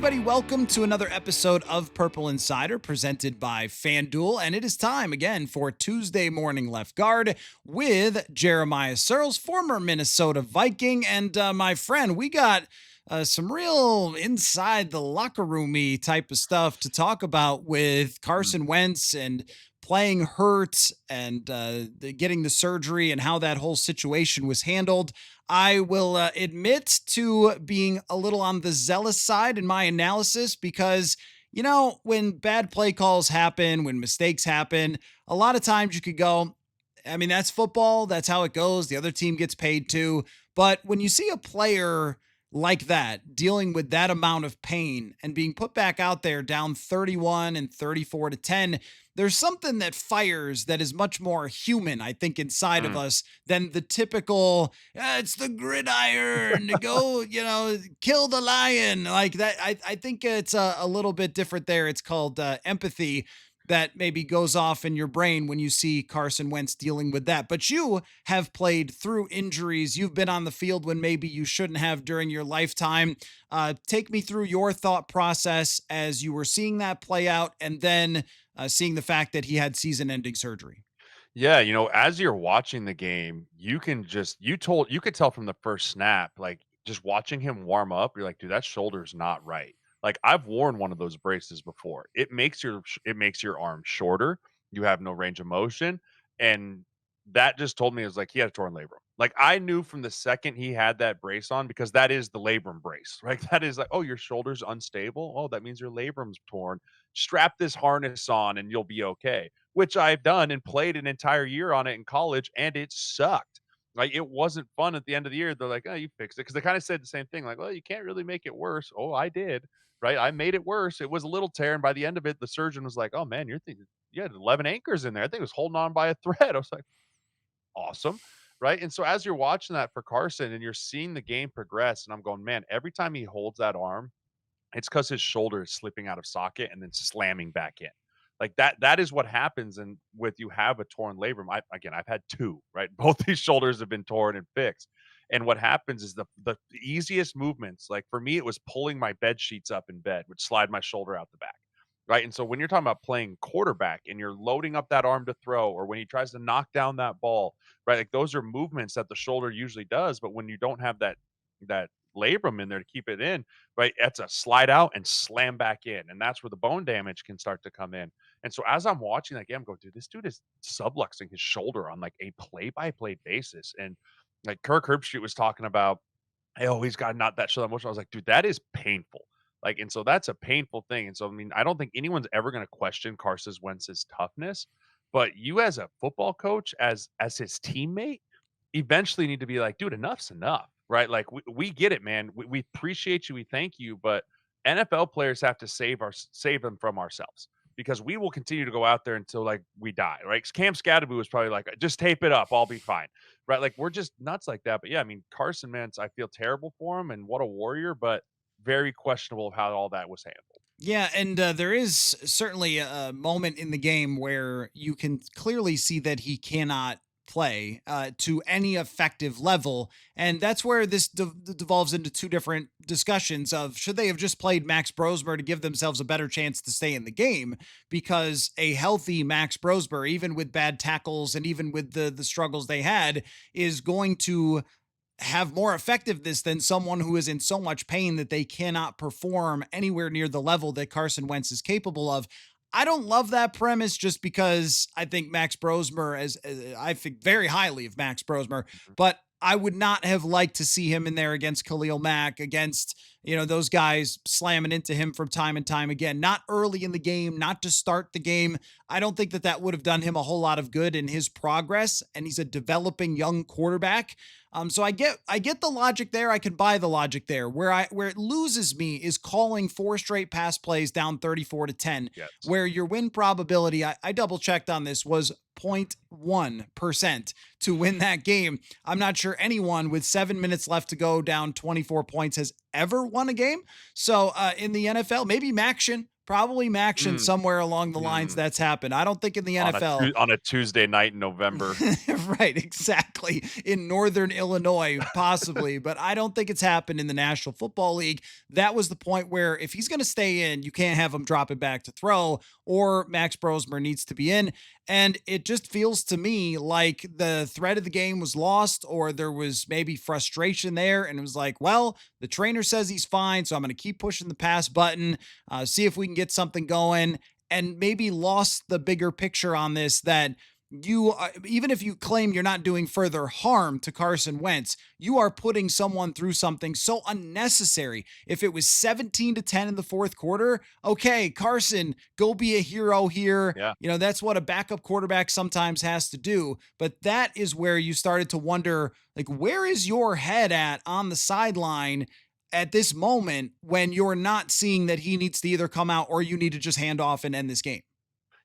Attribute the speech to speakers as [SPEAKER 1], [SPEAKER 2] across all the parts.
[SPEAKER 1] everybody. Welcome to another episode of Purple Insider presented by FanDuel. And it is time again for Tuesday Morning Left Guard with Jeremiah Sirles, former Minnesota Viking. And my friend, we got some real inside the locker roomy type of stuff to talk about with Carson Wentz and playing hurt and getting the surgery and how that whole situation was handled. I will admit to being a little on the zealous side in my analysis because, when bad play calls happen, when mistakes happen, a lot of times you could go, I mean, that's football. That's how it goes. The other team gets paid too. But when you see a player like that dealing with that amount of pain and being put back out there down 31 and 34 to 10, there's something that fires that is much more human, I think, inside of us than the typical, it's the gridiron, go, kill the lion. Like that, I think it's a little bit different there. It's called empathy that maybe goes off in your brain when you see Carson Wentz dealing with that. But you have played through injuries. You've been on the field when maybe you shouldn't have during your lifetime. Take me through your thought process as you were seeing that play out and then seeing the fact that he had season-ending surgery.
[SPEAKER 2] Yeah, as you're watching the game, you could tell from the first snap, like just watching him warm up, you're like, dude, that shoulder's not right. Like I've worn one of those braces before. It makes your arm shorter. You have no range of motion. And that just told me it was like he had a torn labrum. Like I knew from the second he had that brace on, because that is the labrum brace, right? That is like, oh, your shoulder's unstable. Oh, that means your labrum's torn. Strap this harness on and you'll be okay, which I've done and played an entire year on it in college, and it sucked. Like, it wasn't fun at the end of the year. They're like, "Oh, you fixed it," because they kinda said the same thing, like, "Well, you can't really make it worse." Oh, I did, right? I made it worse. It was a little tear, and by the end of it, the surgeon was like, "Oh, man, you're thinking you had 11 anchors in there. I think it was holding on by a thread." I was like, "Awesome." Right? And so as you're watching that for Carson and you're seeing the game progress, and I'm going, "Man, every time he holds that arm, it's because his shoulder is slipping out of socket and then slamming back in." Like that is what happens, and with you have a torn labrum. I've had 2, right? Both these shoulders have been torn and fixed. And what happens is the easiest movements, like for me, it was pulling my bed sheets up in bed, would slide my shoulder out the back. Right. And so when you're talking about playing quarterback and you're loading up that arm to throw, or when he tries to knock down that ball, right? Like those are movements that the shoulder usually does. But when you don't have that labrum in there to keep it in, right? That's a slide out and slam back in. And that's where the bone damage can start to come in. And so as I'm watching that game, I'm going, dude, this dude is subluxing his shoulder on like a play-by-play basis. And like Kirk Herbstreit was talking about, hey, oh, he's got not that show that motion. I was like, dude, that is painful. Like, and so that's a painful thing. And so, I mean, I don't think anyone's ever going to question Carson Wentz's toughness, but you as a football coach, as his teammate, eventually need to be like, dude, enough's enough, right? Like, we get it, man. We appreciate you. We thank you, but NFL players have to save them from ourselves, because we will continue to go out there until like we die, right? 'Cause Cam Scadaboo was probably like, just tape it up, I'll be fine, right? Like we're just nuts like that. But yeah, I mean, Carson Wentz, I feel terrible for him, and what a warrior, but very questionable of how all that was handled.
[SPEAKER 1] Yeah, and there is certainly a moment in the game where you can clearly see that he cannot play to any effective level, and that's where this devolves into two different discussions of should they have just played Max Brosmer to give themselves a better chance to stay in the game, because a healthy Max Brosmer, even with bad tackles and even with the struggles they had, is going to have more effectiveness than someone who is in so much pain that they cannot perform anywhere near the level that Carson Wentz is capable of. I don't love that premise just because I think Max Brosmer, as I think very highly of Max Brosmer,
[SPEAKER 2] Mhm.
[SPEAKER 1] but I would not have liked to see him in there against Khalil Mack, against, those guys slamming into him from time and time again, not early in the game, not to start the game. I don't think that that would have done him a whole lot of good in his progress. And he's a developing young quarterback. So I get the logic there. I can buy the logic there. Where it loses me is calling four straight pass plays down 34 to 10,
[SPEAKER 2] Yes.
[SPEAKER 1] where your win probability, I double checked on this, was 0.1% to win that game. I'm not sure anyone with 7 minutes left to go down 24 points has ever won a game. So in the NFL, maybe Maction Probably Maction
[SPEAKER 2] Mm,
[SPEAKER 1] somewhere along the lines
[SPEAKER 2] mm.
[SPEAKER 1] that's happened. I don't think in the NFL.
[SPEAKER 2] On a Tuesday night in November.
[SPEAKER 1] Right, exactly. In Northern Illinois, possibly, but I don't think it's happened in the National Football League. That was the point where if he's going to stay in, you can't have him drop it back to throw, or Max Brosmer needs to be in. And it just feels to me like the thread of the game was lost, or there was maybe frustration there. And it was like, well, the trainer says he's fine, so I'm going to keep pushing the pass button, see if we can get something going, and maybe lost the bigger picture on this that even if you claim you're not doing further harm to Carson Wentz, you are putting someone through something so unnecessary. If it was 17-10 in the fourth quarter, okay, Carson, go be a hero here.
[SPEAKER 2] Yeah.
[SPEAKER 1] That's what a backup quarterback sometimes has to do. But that is where you started to wonder, like, where is your head at on the sideline at this moment when you're not seeing that he needs to either come out or you need to just hand off and end this game?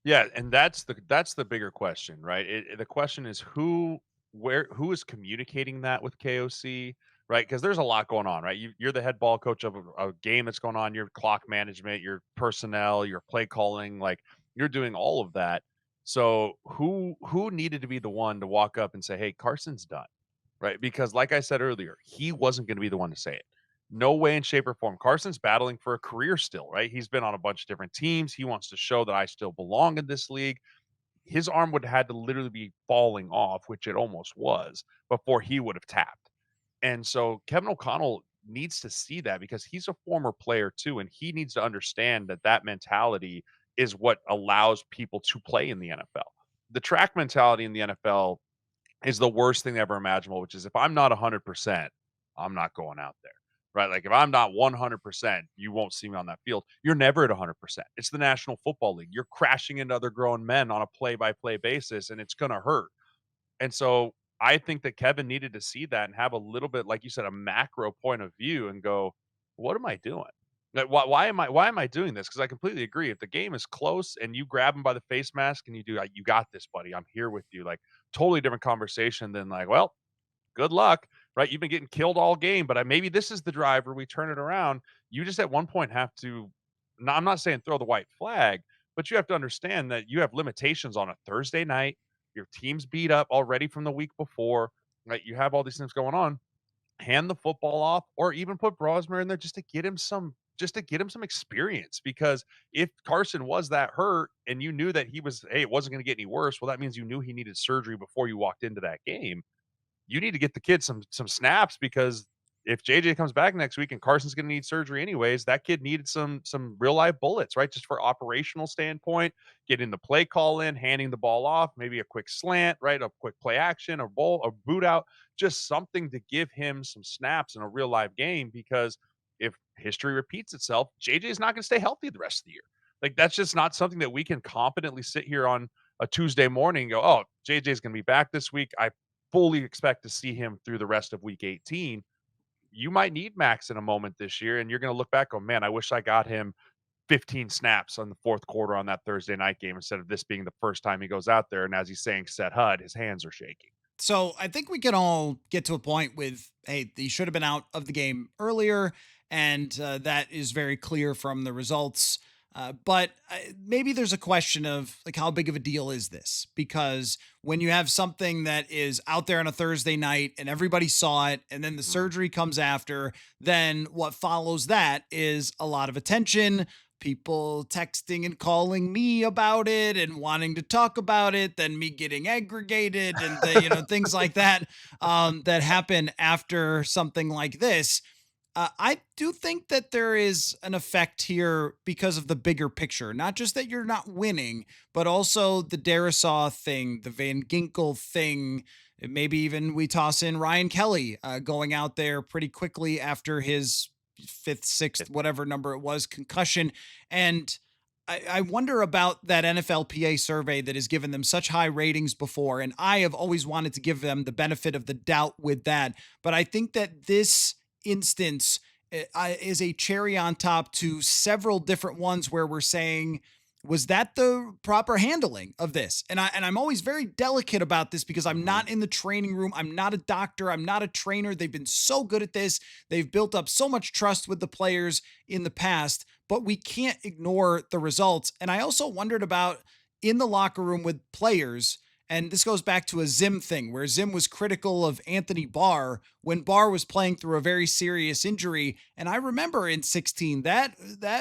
[SPEAKER 2] Yeah, and that's the bigger question, right? The question is who is communicating that with KOC, right? Because there's a lot going on, right? You're the head ball coach of a game that's going on. Your clock management, your personnel, your play calling, like you're doing all of that. So who needed to be the one to walk up and say, "Hey, Carson's done," right? Because like I said earlier, he wasn't going to be the one to say it. No way in shape or form. Carson's battling for a career still, right? He's been on a bunch of different teams. He wants to show that I still belong in this league. His arm would have had to literally be falling off, which it almost was, before he would have tapped. And so Kevin O'Connell needs to see that because he's a former player too, and he needs to understand that that mentality is what allows people to play in the NFL. The track mentality in the NFL is the worst thing ever imaginable, which is if I'm not 100%, I'm not going out there. Right? Like if I'm not 100%, you won't see me on that field. You're never at 100%. It's the National Football League. You're crashing into other grown men on a play-by-play basis and it's going to hurt. And so I think that Kevin needed to see that and have a little bit, like you said, a macro point of view and go, what am I doing? Like, why am I doing this? Because I completely agree. If the game is close and you grab him by the face mask and you do, like, you got this, buddy. I'm here with you. Like, totally different conversation than like, well, good luck, right? You've been getting killed all game, but maybe this is the drive where we turn it around. You just at one point have to. No, I'm not saying throw the white flag, but you have to understand that you have limitations on a Thursday night. Your team's beat up already from the week before, right? You have all these things going on. Hand the football off, or even put Brosmer in there just to get him some experience. Because if Carson was that hurt and you knew that he was, hey, it wasn't going to get any worse, well, that means you knew he needed surgery before you walked into that game. You need to get the kid some snaps because if JJ comes back next week and Carson's going to need surgery anyways, that kid needed some real life bullets, right? Just for operational standpoint, getting the play call in, handing the ball off, maybe a quick slant, right? A quick play action, a boot out, just something to give him some snaps in a real live game. Because if history repeats itself, JJ is not going to stay healthy the rest of the year. Like that's just not something that we can confidently sit here on a Tuesday morning and go, oh, JJ is going to be back this week. I fully expect to see him through the rest of week 18. You might need Max in a moment this year, and you're going to look back, oh man, I wish I got him 15 snaps on the fourth quarter on that Thursday night game instead of this being the first time he goes out there. And as he's saying, set HUD, his hands are shaking.
[SPEAKER 1] So I think we can all get to a point with, hey, he should have been out of the game earlier, and that is very clear from the results. But maybe there's a question of like, how big of a deal is this? Because when you have something that is out there on a Thursday night and everybody saw it, and then the
[SPEAKER 2] Mm.
[SPEAKER 1] surgery comes after, then what follows that is a lot of attention, people texting and calling me about it and wanting to talk about it, then me getting aggregated and things like that that happen after something like this. I do think that there is an effect here because of the bigger picture. Not just that you're not winning, but also the Darisaw thing, the Van Ginkel thing. Maybe even we toss in Ryan Kelly going out there pretty quickly after his fifth, sixth, whatever number it was, concussion. And I wonder about that NFLPA survey that has given them such high ratings before. And I have always wanted to give them the benefit of the doubt with that. But I think that this instance is a cherry on top to several different ones where we're saying, Was that the proper handling of this? And I'm always very delicate about this because I'm
[SPEAKER 2] Mhm.
[SPEAKER 1] not in the training room. I'm not a doctor. I'm not a trainer. They've been so good at this. They've built up so much trust with the players in the past, but we can't ignore the results. And I also wondered about in the locker room with players, and this goes back to a Zim thing where Zim was critical of Anthony Barr when Barr was playing through a very serious injury. And I remember in 16 that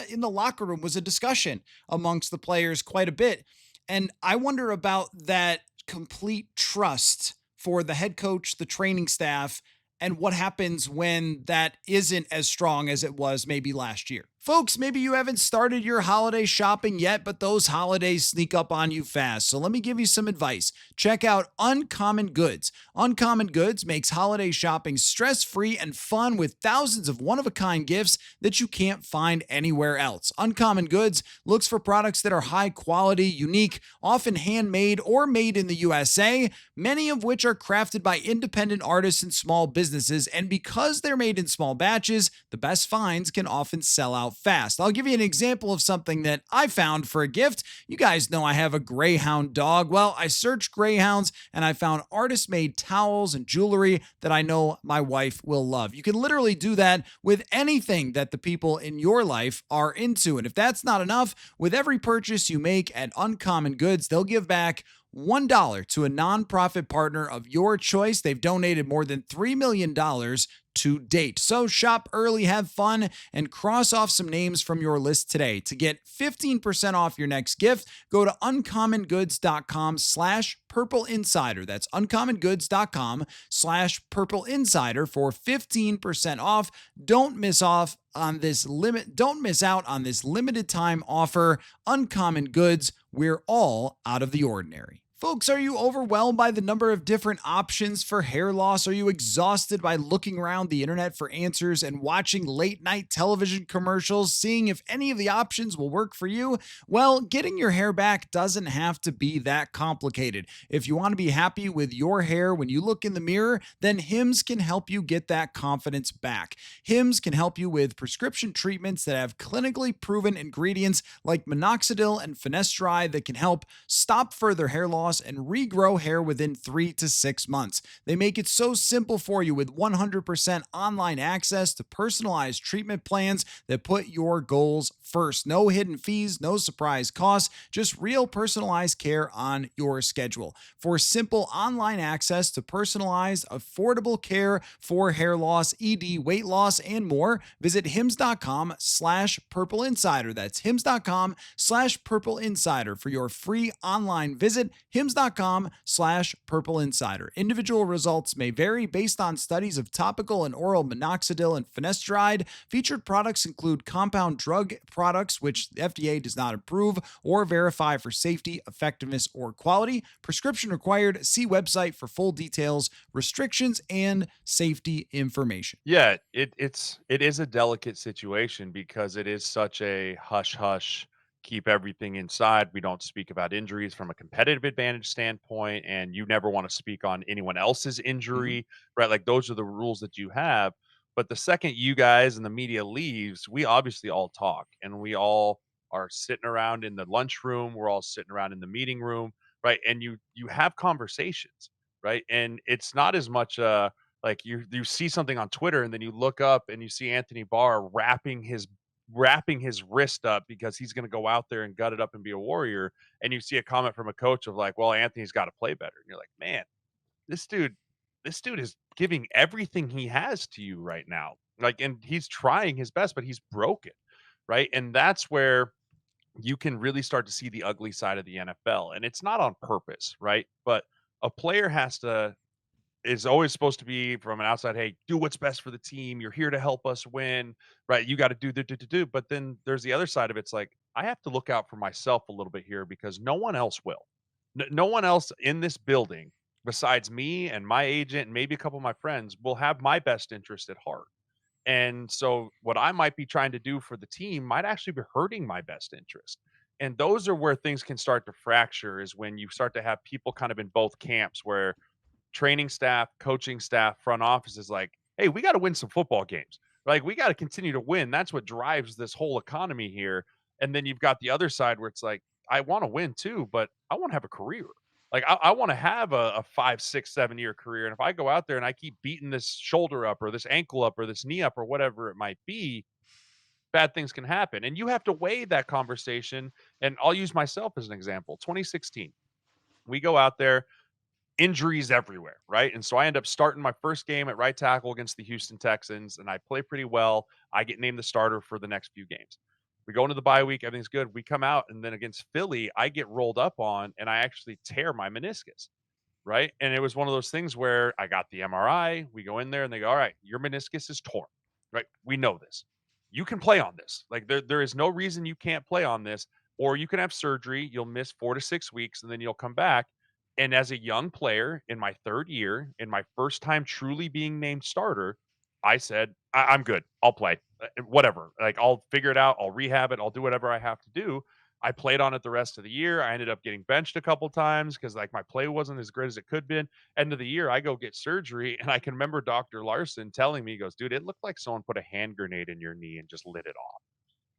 [SPEAKER 1] in the locker room was a discussion amongst the players quite a bit. And I wonder about that complete trust for the head coach, the training staff, and what happens when that isn't as strong as it was maybe last year. Folks, maybe you haven't started your holiday shopping yet, but those holidays sneak up on you fast. So let me give you some advice. Check out Uncommon Goods. Uncommon Goods makes holiday shopping stress free and fun with thousands of one of a kind gifts that you can't find anywhere else. Uncommon Goods looks for products that are high quality, unique, often handmade or made in the USA, many of which are crafted by independent artists and small businesses. And because they're made in small batches, the best finds can often sell out fast. I'll give you an example of something that I found for a gift. You guys know I have a greyhound dog. Well, I searched greyhounds and I found artist made towels and jewelry that I know my wife will love. You can literally do that with anything that the people in your life are into. And if that's not enough, with every purchase you make at Uncommon Goods, they'll give back $1 to a nonprofit partner of your choice. They've donated more than $3 million to date. So shop early, have fun, and cross off some names from your list today. To get 15% off your next gift, go to uncommongoods.com/purple insider. That's uncommongoods.com/purple insider for 15% off. Don't miss out on this limited time offer. Uncommon Goods, we're all out of the ordinary. Folks, are you overwhelmed by the number of different options for hair loss? Are you exhausted by looking around the internet for answers and watching late night television commercials, seeing if any of the options will work for you? Well, getting your hair back doesn't have to be that complicated. If you want to be happy with your hair when you look in the mirror, then Hims can help you get that confidence back. Hims can help you with prescription treatments that have clinically proven ingredients like minoxidil and finasteride that can help stop further hair loss and regrow hair within 3 to 6 months. They make it so simple for you with 100% online access to personalized treatment plans that put your goals first. No hidden fees, no surprise costs, just real personalized care on your schedule. For simple online access to personalized, affordable care for hair loss, ED, weight loss, and more, visit hims.com/purple insider. That's hims.com/purple insider for your free online visit. Hims.com/purple insider. Individual results may vary based on studies of topical and oral minoxidil and finasteride. Featured products include compound drug products, which the FDA does not approve or verify for safety, effectiveness, or quality. Prescription required. See website for full details, restrictions, and safety information.
[SPEAKER 2] Yeah, it is a delicate situation because it is such a hush hush, keep everything inside. We don't speak about injuries from a competitive advantage standpoint, and you never want to speak on anyone else's
[SPEAKER 1] Mhm.
[SPEAKER 2] injury, right? Like those are the rules that you have. But the second you guys and the media leaves, we obviously all talk and we all are sitting around in the lunchroom, we're all sitting around in the meeting room, right? And you have conversations, right? And it's not as much like you see something on Twitter and then you look up and you see Anthony Barr wrapping his wrist up because he's going to go out there and gut it up and be a warrior. And you see a comment from a coach of like, well, Anthony's got to play better. And you're like, man, this dude, this dude is giving everything he has to you right now. Like, and he's trying his best, but he's broken. Right. And that's where you can really start to see the ugly side of the NFL. And it's not on purpose. Right. But a player has to is always supposed to be from an outside, "Hey, do what's best for the team. You're here to help us win, right? You gotta do." But then there's the other side of it. It's like, I have to look out for myself a little bit here because no one else will. No one else in this building besides me and my agent and maybe a couple of my friends will have my best interest at heart. And so what I might be trying to do for the team might actually be hurting my best interest. And those are where things can start to fracture is when you start to have people kind of in both camps where training staff, coaching staff, front office is like, "Hey, we gotta win some football games. Like, we gotta continue to win. That's what drives this whole economy here." And then you've got the other side where it's like, I want to win too, but I want to have a career. Like I want to have a 5, 6, 7 year career. And if I go out there and I keep beating this shoulder up or this ankle up or this knee up or whatever it might be, bad things can happen. And you have to weigh that conversation. And I'll use myself as an example. 2016, we go out there, injuries everywhere, right? And so I end up starting my first game at right tackle against the Houston Texans, and I play pretty well. I get named the starter for the next few games. We go into the bye week, everything's good. We come out, and then against Philly, I get rolled up on, and I actually tear my meniscus. Right. And it was one of those things where I got the MRI. We go in there and they go, all right, your meniscus is torn. Right. We know this. You can play on this. Like there is no reason you can't play on this, or you can have surgery. You'll miss 4 to 6 weeks and then you'll come back. And as a young player in my third year, in my first time truly being named starter, I said, I'm good. I'll play. Whatever. Like I'll figure it out. I'll rehab it. I'll do whatever I have to do. I played on it the rest of the year. I ended up getting benched a couple times because like my play wasn't as great as it could been. End of the year, I go get surgery, and I can remember Dr. Larson telling me, he goes, "Dude, it looked like someone put a hand grenade in your knee and just lit it off."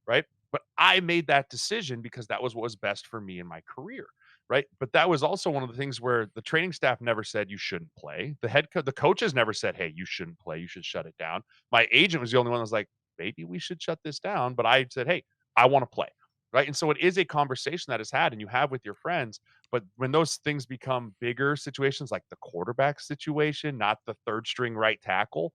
[SPEAKER 2] Right? But I made that decision because that was what was best for me in my career. Right? But that was also one of the things where the training staff never said you shouldn't play. The coaches never said, "Hey, you shouldn't play. You should shut it down." My agent was the only one that was like, "Maybe we should shut this down." But I said, "Hey, I want to play." Right. And so it is a conversation that is had and you have with your friends. But when those things become bigger situations like the quarterback situation, not the third string right tackle,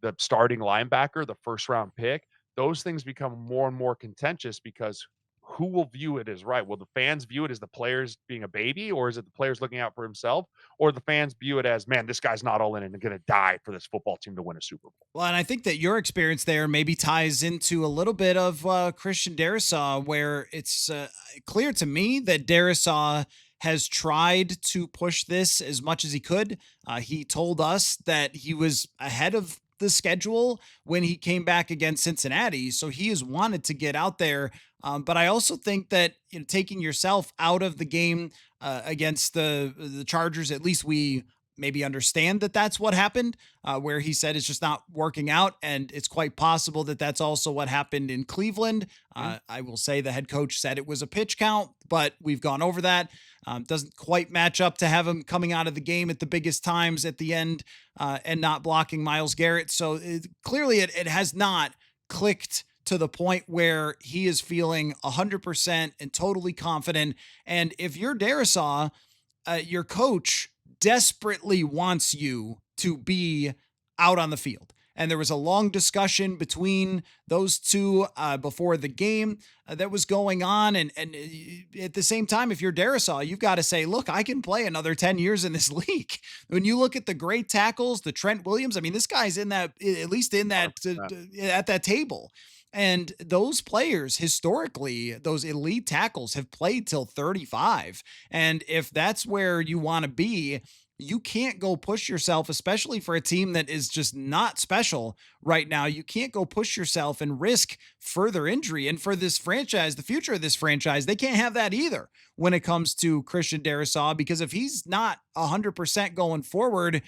[SPEAKER 2] the starting linebacker, the first round pick, those things become more and more contentious because who will view it as right? Will the fans view it as the players being a baby, or is it the players looking out for himself, or the fans view it as, man, this guy's not all in and going to die for this football team to win a Super Bowl?
[SPEAKER 1] Well, and I think that your experience there maybe ties into a little bit of Christian Darrisaw, where it's clear to me that Darrisaw has tried to push this as much as he could. He told us that he was ahead of the schedule when he came back against Cincinnati, so he has wanted to get out there. But I also think that taking yourself out of the game against the Chargers, at least we maybe understand that that's what happened, where he said it's just not working out. And it's quite possible that that's also what happened in Cleveland.
[SPEAKER 2] Mhm.
[SPEAKER 1] I will say the head coach said it was a pitch count, but we've gone over that. Doesn't quite match up to have him coming out of the game at the biggest times at the end and not blocking Myles Garrett. So clearly it has not clicked to the point where he is feeling 100% and totally confident. And if you're Darisaw, your coach desperately wants you to be out on the field. And there was a long discussion between those two before the game that was going on. And at the same time, if you're Darisaw, you've got to say, look, I can play another 10 years in this league. When you look at the great tackles, the Trent Williams, I mean, this guy's in that, at least in that,
[SPEAKER 2] 100%.
[SPEAKER 1] at that table. And those players, historically, those elite tackles have played till 35. And if that's where you want to be, you can't go push yourself, especially for a team that is just not special right now. You can't go push yourself and risk further injury. And for this franchise, the future of this franchise, they can't have that either when it comes to Christian Darrisaw, because if he's not 100% going forward,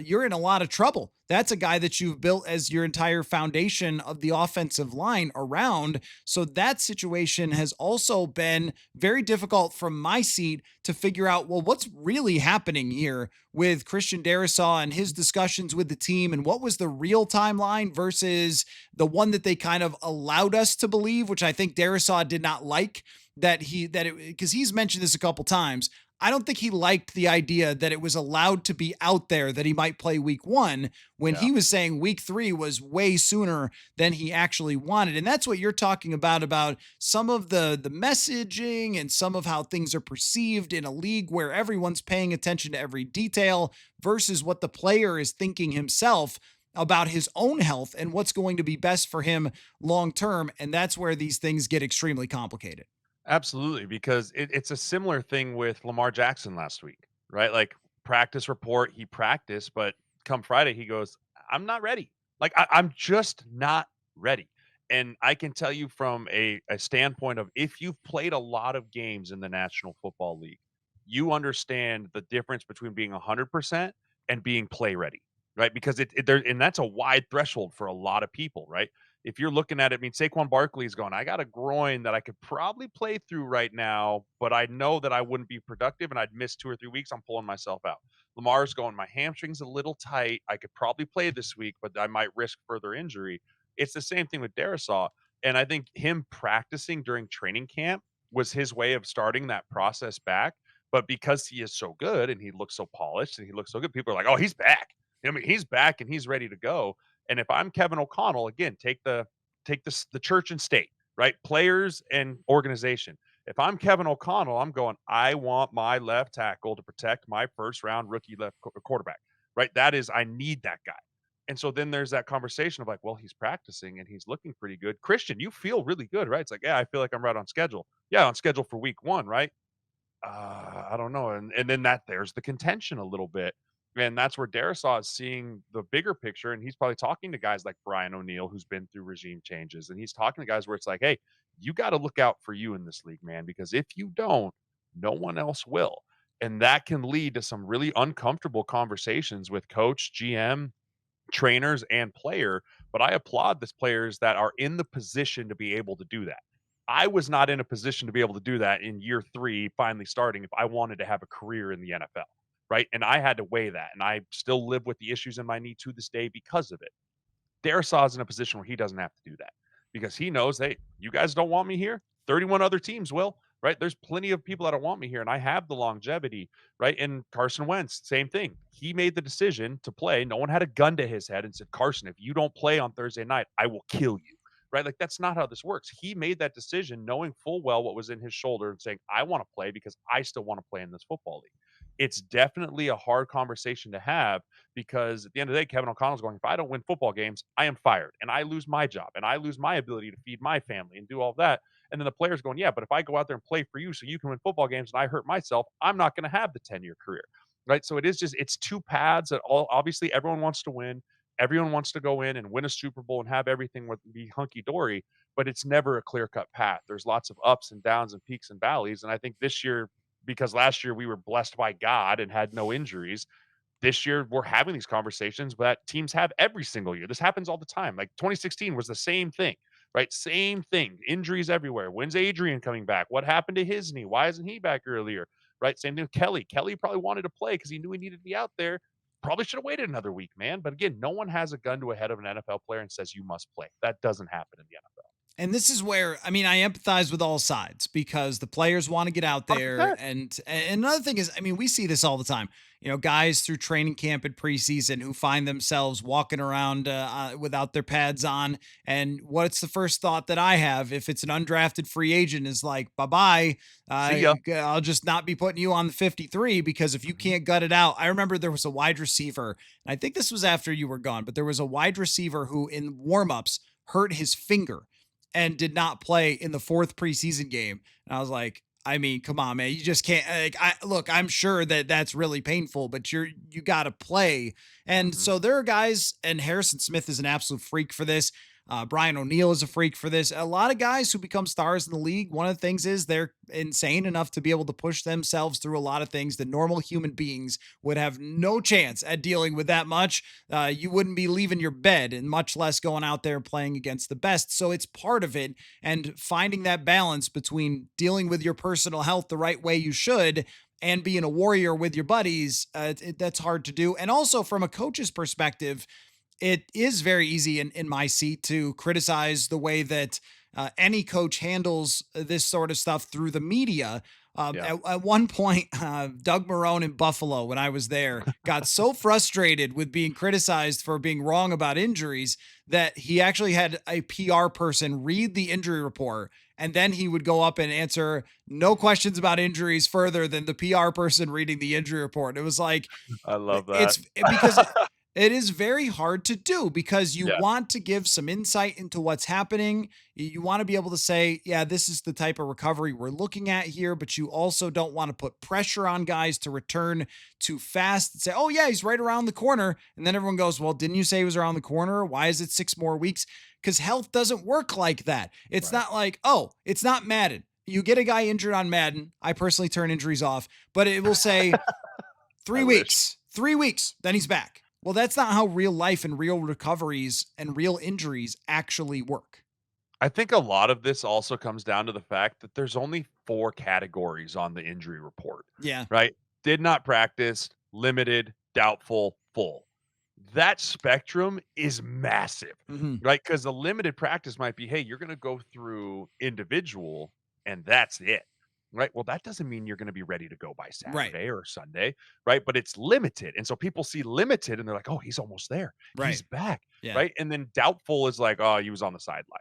[SPEAKER 1] you're in a lot of trouble. That's a guy that you've built as your entire foundation of the offensive line around. So that situation has also been very difficult from my seat to figure out, well, what's really happening here with Christian Darrisaw and his discussions with the team, and what was the real timeline versus the one that they kind of allowed us to believe, which I think Darrisaw did not like, because he's mentioned this a couple times. I don't think he liked the idea that it was allowed to be out there that he might play week one, when
[SPEAKER 2] Yeah.
[SPEAKER 1] he was saying week three was way sooner than he actually wanted. And that's what you're talking about some of the messaging and some of how things are perceived in a league where everyone's paying attention to every detail versus what the player is thinking himself about his own health and what's going to be best for him long term. And that's where these things get extremely complicated.
[SPEAKER 2] Absolutely, because it's a similar thing with Lamar Jackson last week, right? Like practice report, he practiced, but come Friday, he goes, I'm not ready. Like I'm just not ready. And I can tell you from a standpoint of if you've played a lot of games in the National Football League, you understand the difference between being 100% and being play ready, right? Because there, and that's a wide threshold for a lot of people, right? if you're looking at it, I mean, Saquon Barkley's going, I got a groin that I could probably play through right now, but I know that I wouldn't be productive and I'd miss 2 or 3 weeks. I'm pulling myself out. Lamar's going, my hamstring's a little tight. I could probably play this week, but I might risk further injury. It's the same thing with Darisaw. And I think him practicing during training camp was his way of starting that process back. But because he is so good and he looks so polished and he looks so good, people are like, oh, he's back. I mean, he's back and he's ready to go. And if I'm Kevin O'Connell, again, take the church and state, right? Players and organization. If I'm Kevin O'Connell, I'm going, I want my left tackle to protect my first round rookie left quarterback, right? That is, I need that guy. And so then there's that conversation of like, well, he's practicing and he's looking pretty good. Christian, you feel really good, right? It's like, yeah, I feel like I'm right on schedule. Yeah, on schedule for week one, right? I don't know. And then there's the contention a little bit. And that's where Darisaw is seeing the bigger picture. And he's probably talking to guys like Brian O'Neill, who's been through regime changes. And he's talking to guys where it's like, hey, you got to look out for you in this league, man, because if you don't, no one else will. And that can lead to some really uncomfortable conversations with coach, GM, trainers and player, but I applaud the players that are in the position to be able to do that. I was not in a position to be able to do that in year 3, finally starting if I wanted to have a career in the NFL, right? And I had to weigh that, and I still live with the issues in my knee to this day because of it. Darisaw's in a position where he doesn't have to do that because he knows, hey, you guys don't want me here. 31 other teams will, right? There's plenty of people that don't want me here, and I have the longevity, right? And Carson Wentz, same thing. He made the decision to play. No one had a gun to his head and said, Carson, if you don't play on Thursday night, I will kill you, right? Like, that's not how this works. He made that decision knowing full well what was in his shoulder and saying, I want to play because I still want to play in this football league. It's definitely a hard conversation to have because at the end of the day, Kevin O'Connell's going, if I don't win football games, I am fired and I lose my job and I lose my ability to feed my family and do all that. And then the player's going, yeah, but if I go out there and play for you so you can win football games and I hurt myself, I'm not going to have the 10-year career. Right. So it's two paths that all obviously everyone wants to win. Everyone wants to go in and win a Super Bowl and have everything be hunky dory, but it's never a clear cut path. There's lots of ups and downs and peaks and valleys. And I think this year, because last year we were blessed by God and had no injuries, this year we're having these conversations that teams have every single year. This happens all the time. Like 2016 was the same thing, right? Same thing. Injuries everywhere. When's Adrian coming back? What happened to his knee? Why isn't he back earlier? Right? Same thing with Kelly. Kelly probably wanted to play because he knew he needed to be out there. Probably should have waited another week, man. But again, no one has a gun to a head of an NFL player and says you must play. That doesn't happen in the NFL.
[SPEAKER 1] And this is where, I mean, I empathize with all sides because the players want to get out there.
[SPEAKER 2] 100%.
[SPEAKER 1] And another thing is, I mean, we see this all the time. You know, guys through training camp and preseason who find themselves walking around without their pads on. And what's the first thought that I have if it's an undrafted free agent is like, bye bye.
[SPEAKER 2] See ya.
[SPEAKER 1] I'll just not be putting you on the 53 because if you
[SPEAKER 2] Mhm.
[SPEAKER 1] can't gut it out, I remember there was a wide receiver. And I think this was after you were gone, but there was a wide receiver who in warmups hurt his finger and did not play in the 4th preseason game. And I was like, I mean, come on, man. You just can't like look, I'm sure that that's really painful, but you got to play. And
[SPEAKER 2] Mhm.
[SPEAKER 1] so there are guys, and Harrison Smith is an absolute freak for this. Brian O'Neill is a freak for this. A lot of guys who become stars in the league, one of the things is they're insane enough to be able to push themselves through a lot of things that normal human beings would have no chance at dealing with that much. You wouldn't be leaving your bed and much less going out there and playing against the best. So it's part of it. And finding that balance between dealing with your personal health the right way you should and being a warrior with your buddies, that's hard to do. And also from a coach's perspective, it is very easy in my seat to criticize the way that any coach handles this sort of stuff through the media.
[SPEAKER 2] Yeah.
[SPEAKER 1] At one point, Doug Marrone in Buffalo, when I was there, got so frustrated with being criticized for being wrong about injuries that he actually had a PR person read the injury report. And then he would go up and answer no questions about injuries further than the PR person reading the injury report. It was like,
[SPEAKER 2] I love that.
[SPEAKER 1] it's because it is very hard to do because you
[SPEAKER 2] Yeah.
[SPEAKER 1] want to give some insight into what's happening. You want to be able to say, yeah, this is the type of recovery we're looking at here, but you also don't want to put pressure on guys to return too fast and say, oh, yeah, he's right around the corner. And then everyone goes, well, didn't you say he was around the corner? Why is it 6 more weeks? Because health doesn't work like that. It's
[SPEAKER 2] Right.
[SPEAKER 1] not like, oh, it's not Madden. You get a guy injured on Madden. I personally turn injuries off, but it will say
[SPEAKER 2] I
[SPEAKER 1] 3
[SPEAKER 2] wish.
[SPEAKER 1] weeks, 3 weeks, then he's back. Well, that's not how real life and real recoveries and real injuries actually work.
[SPEAKER 2] I think a lot of this also comes down to the fact that there's only 4 categories on the injury report,
[SPEAKER 1] Yeah.
[SPEAKER 2] right? Did not practice, limited, doubtful, full. That spectrum is massive,
[SPEAKER 1] Hmm.
[SPEAKER 2] right? Because the limited practice might be, hey, you're going to go through individual and that's it, right? Well, that doesn't mean you're going to be ready to go by
[SPEAKER 1] Right.
[SPEAKER 2] Saturday or Sunday, right? But it's limited. And so people see limited and they're like, oh, he's almost there.
[SPEAKER 1] Right.
[SPEAKER 2] He's back,
[SPEAKER 1] Yeah.
[SPEAKER 2] right? And then doubtful is like, oh, he was on the sideline.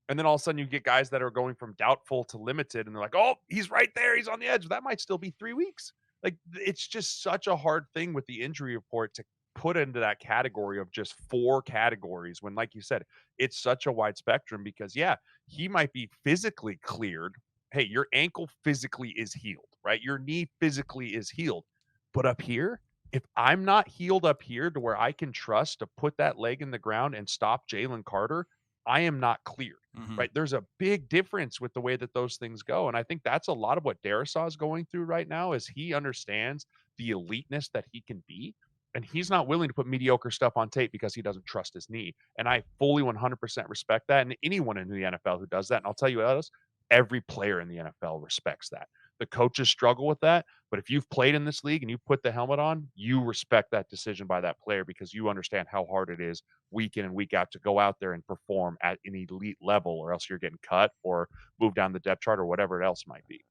[SPEAKER 2] And then all of a sudden you get guys that are going from doubtful to limited and they're like, oh, he's right there. He's on the edge. That might still be 3 weeks. Like it's just such a hard thing with the injury report to put into that category of just 4 categories when, like you said, it's such a wide spectrum because, yeah, he might be physically cleared. Hey, your ankle physically is healed, right? Your knee physically is healed. But up here, if I'm not healed up here to where I can trust to put that leg in the ground and stop Jalen Carter, I am not cleared,
[SPEAKER 1] Hmm.
[SPEAKER 2] right? There's a big difference with the way that those things go. And I think that's a lot of what Darisaw is going through right now is he understands the eliteness that he can be and he's not willing to put mediocre stuff on tape because he doesn't trust his knee. And I fully 100% respect that. And anyone in the NFL who does that, and I'll tell you what else, every player in the NFL respects that. The coaches struggle with that, but if you've played in this league and you put the helmet on, you respect that decision by that player because you understand how hard it is week in and week out to go out there and perform at an elite level, or else you're getting cut or moved down the depth chart or whatever it else might be.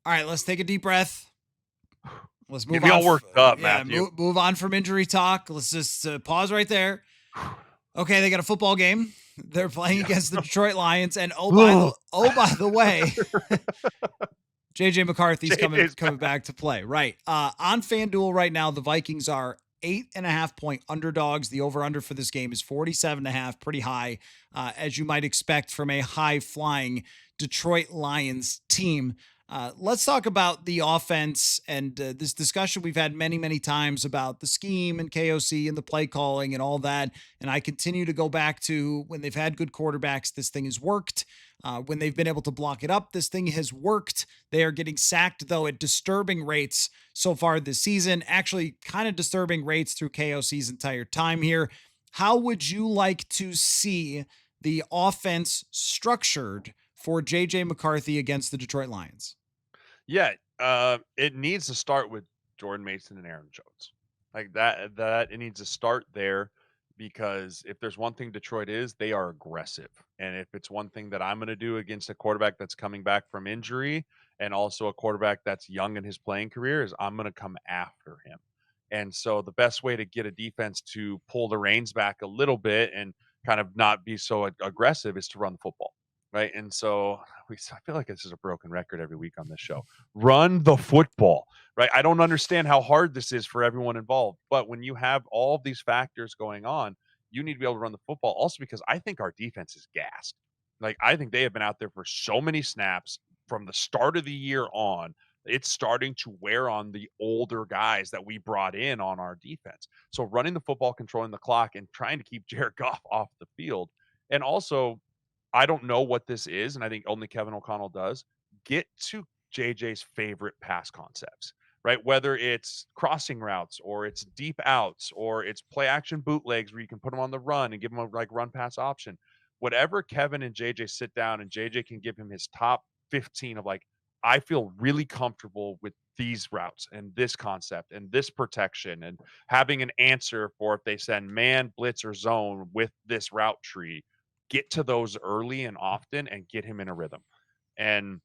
[SPEAKER 1] All right, let's take a deep breath. Let's
[SPEAKER 2] Get
[SPEAKER 1] move
[SPEAKER 2] me
[SPEAKER 1] on.
[SPEAKER 2] all worked up,
[SPEAKER 1] Yeah,
[SPEAKER 2] Matthew.
[SPEAKER 1] move on from injury talk. Let's just pause right there. Okay, they got a football game. They're playing
[SPEAKER 2] Yeah.
[SPEAKER 1] against the Detroit Lions, and
[SPEAKER 2] Ugh.
[SPEAKER 1] by the way, JJ McCarthy's
[SPEAKER 2] JJ's
[SPEAKER 1] coming back to play. Right. On FanDuel right now, the Vikings are 8.5-point underdogs. The over-under for this game is 47.5, pretty high, as you might expect from a high-flying Detroit Lions team. Let's talk about the offense and this discussion we've had many, many times about the scheme and KOC and the play calling and all that. And I continue to go back to when they've had good quarterbacks, this thing has worked. When they've been able to block it up, this thing has worked. They are getting sacked, though, at disturbing rates so far this season. Actually, kind of disturbing rates through KOC's entire time here. How would you like to see the offense structured for JJ McCarthy against the Detroit Lions?
[SPEAKER 2] Yeah, it needs to start with Jordan Mason and Aaron Jones. Like that it needs to start there because if there's one thing Detroit is, they are aggressive. And if it's one thing that I'm going to do against a quarterback that's coming back from injury and also a quarterback that's young in his playing career is I'm going to come after him. And so the best way to get a defense to pull the reins back a little bit and kind of not be so aggressive is to run the football. Right. And so I feel like this is a broken record every week on this show. Run the football, right? I don't understand how hard this is for everyone involved, but when you have all of these factors going on, you need to be able to run the football also because I think our defense is gassed. Like I think they have been out there for so many snaps from the start of the year on. It's starting to wear on the older guys that we brought in on our defense. So running the football, controlling the clock, and trying to keep Jared Goff off the field. And also, I don't know what this is, and I think only Kevin O'Connell does. Get to JJ's favorite pass concepts, right? Whether it's crossing routes or it's deep outs or it's play action bootlegs where you can put them on the run and give them a like run pass option. Whatever Kevin and JJ sit down and JJ can give him his top 15 of like, I feel really comfortable with these routes and this concept and this protection and having an answer for if they send man, blitz, or zone with this route tree. Get to those early and often and get him in a rhythm. And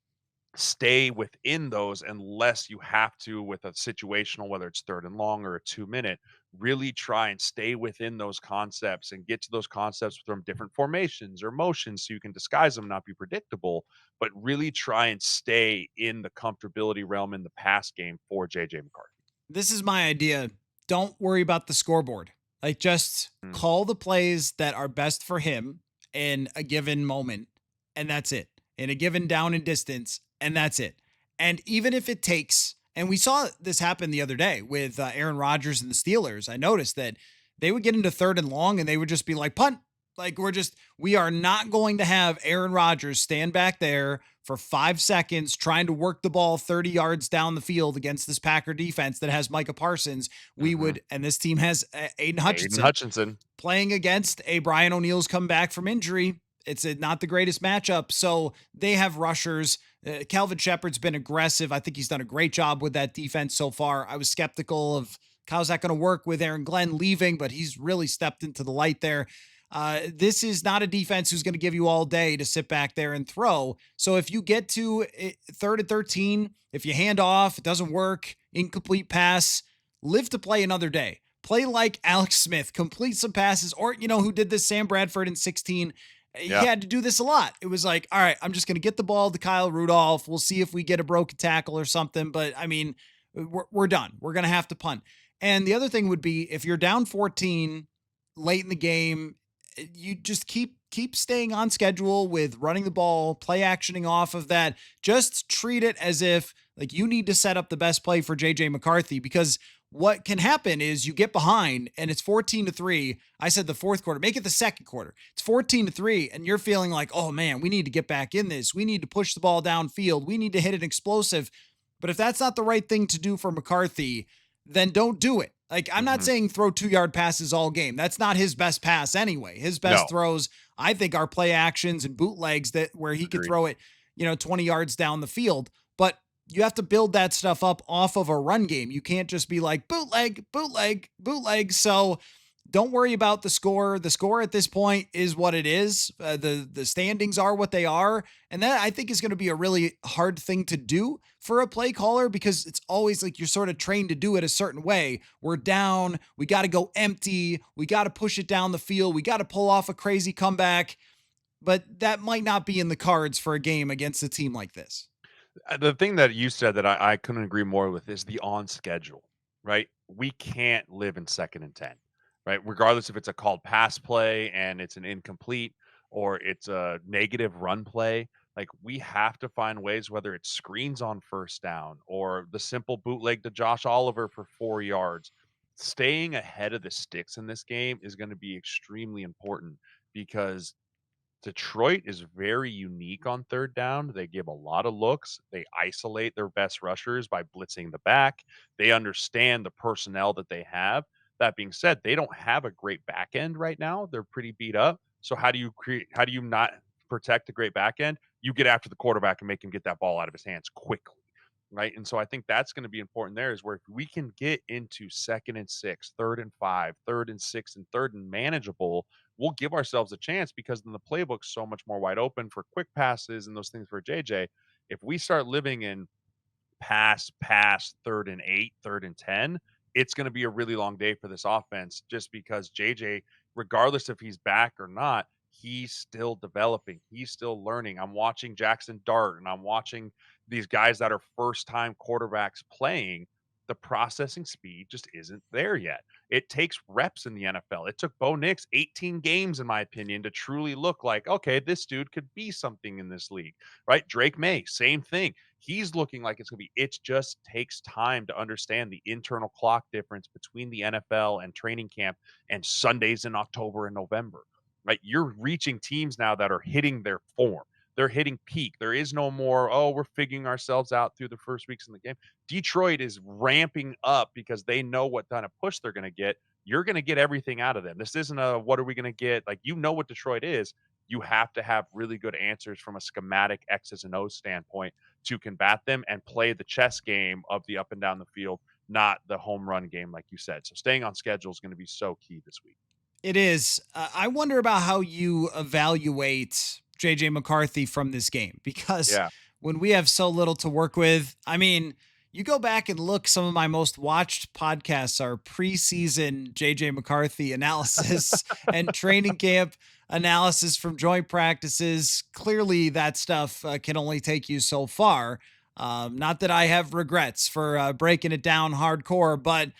[SPEAKER 2] stay within those unless you have to with a situational, whether it's third and long or a 2 minute, really try and stay within those concepts and get to those concepts from different formations or motions so you can disguise them, not be predictable, but really try and stay in the comfortability realm in the pass game for JJ McCarthy.
[SPEAKER 1] This is my idea. Don't worry about the scoreboard. Like, just
[SPEAKER 2] Mm.
[SPEAKER 1] call the plays that are best for him in a given moment, and that's it. In a given down and distance, and that's it. And even if it takes, and we saw this happen the other day with Aaron Rodgers and the Steelers, I noticed that they would get into third and long and they would just be like, punt. Like we are not going to have Aaron Rodgers stand back there for 5 seconds trying to work the ball 30 yards down the field against this Packer defense that has Micah Parsons.
[SPEAKER 2] Hmm.
[SPEAKER 1] And this team has Aiden
[SPEAKER 2] Aiden
[SPEAKER 1] Hutchinson
[SPEAKER 2] Hutchinson.
[SPEAKER 1] playing against a Brian O'Neill's come back from injury. It's not the greatest matchup. So they have rushers. Calvin Shepard's been aggressive. I think he's done a great job with that defense so far. I was skeptical of how's that going to work with Aaron Glenn leaving, but he's really stepped into the light there. This is not a defense who's going to give you all day to sit back there and throw. So if you get to 3rd and 13, if you hand off, it doesn't work, incomplete pass, live to play another day. Play like Alex Smith, complete some passes, or, who did this, Sam Bradford in 16. He
[SPEAKER 2] Yeah.
[SPEAKER 1] had to do this a lot. It was like, all right, I'm just going to get the ball to Kyle Rudolph. We'll see if we get a broken tackle or something. But I mean, we're done. We're going to have to punt. And the other thing would be if you're down 14 late in the game, you just keep staying on schedule with running the ball, play actioning off of that. Just treat it as if like you need to set up the best play for JJ McCarthy, because what can happen is you get behind and it's 14-3. I said the fourth quarter, make it the second quarter. It's 14-3 and you're feeling like, oh man, we need to get back in this. We need to push the ball downfield. We need to hit an explosive. But if that's not the right thing to do for McCarthy, then don't do it. Like, I'm not
[SPEAKER 2] Hmm.
[SPEAKER 1] saying throw 2-yard passes all game. That's not his best pass anyway. His best
[SPEAKER 2] No.
[SPEAKER 1] throws, I think, are play actions and bootlegs where he could
[SPEAKER 2] Agreed.
[SPEAKER 1] throw it, 20 yards down the field. But you have to build that stuff up off of a run game. You can't just be like bootleg, bootleg, bootleg. So don't worry about the score. The score at this point is what it is. The standings are what they are, and that I think is going to be a really hard thing to do for a play caller, because it's always like you're sort of trained to do it a certain way. We're down, we got to go empty, we got to push it down the field, we got to pull off a crazy comeback, but that might not be in the cards for a game against a team like this.
[SPEAKER 2] The thing that you said that I couldn't agree more with is the on schedule, right? We can't live in 2nd and 10, right? Regardless if it's a called pass play and it's an incomplete or it's a negative run play, like we have to find ways, whether it's screens on first down or the simple bootleg to Josh Oliver for 4 yards. Staying ahead of the sticks in this game is going to be extremely important because Detroit is very unique on 3rd down. They give a lot of looks. They isolate their best rushers by blitzing the back. They understand the personnel that they have. That being said, they don't have a great back end right now. They're pretty beat up. So how do you not protect a great back end? You get after the quarterback and make him get that ball out of his hands quickly. Right. And so I think that's going to be important there is where if we can get into 2nd and 6, 3rd and 5, 3rd and 6, and 3rd and manageable, we'll give ourselves a chance because then the playbook's so much more wide open for quick passes and those things for JJ. If we start living in pass, 3rd and 8, 3rd and 10, it's going to be a really long day for this offense just because JJ, regardless if he's back or not, he's still developing. He's still learning. I'm watching Jackson Dart and I'm watching these guys that are first time quarterbacks playing. The processing speed just isn't there yet. It takes reps in the NFL. It took Bo Nix 18 games, in my opinion, to truly look like, okay, this dude could be something in this league, right? Drake May, same thing. He's looking like it's going to be, it just takes time to understand the internal clock difference between the NFL and training camp and Sundays in October and November, right? You're reaching teams now that are hitting their form. They're hitting peak. There is no more, oh, we're figuring ourselves out through the first weeks in the game. Detroit is ramping up because they know what kind of push they're going to get. You're going to get everything out of them. This isn't a what are we going to get? Like, you know what Detroit is. You have to have really good answers from a schematic X's and O's standpoint to combat them and play the chess game of the up and down the field, not the home run game, like you said. So staying on schedule is going to be so key this week.
[SPEAKER 1] It is. I wonder about how you evaluate JJ McCarthy from this game, because
[SPEAKER 2] Yeah.
[SPEAKER 1] when we have so little to work with, I mean, you go back and look, some of my most watched podcasts are preseason JJ McCarthy analysis and training camp analysis from joint practices. Clearly, that stuff can only take you so far. Not that I have regrets for breaking it down hardcore, but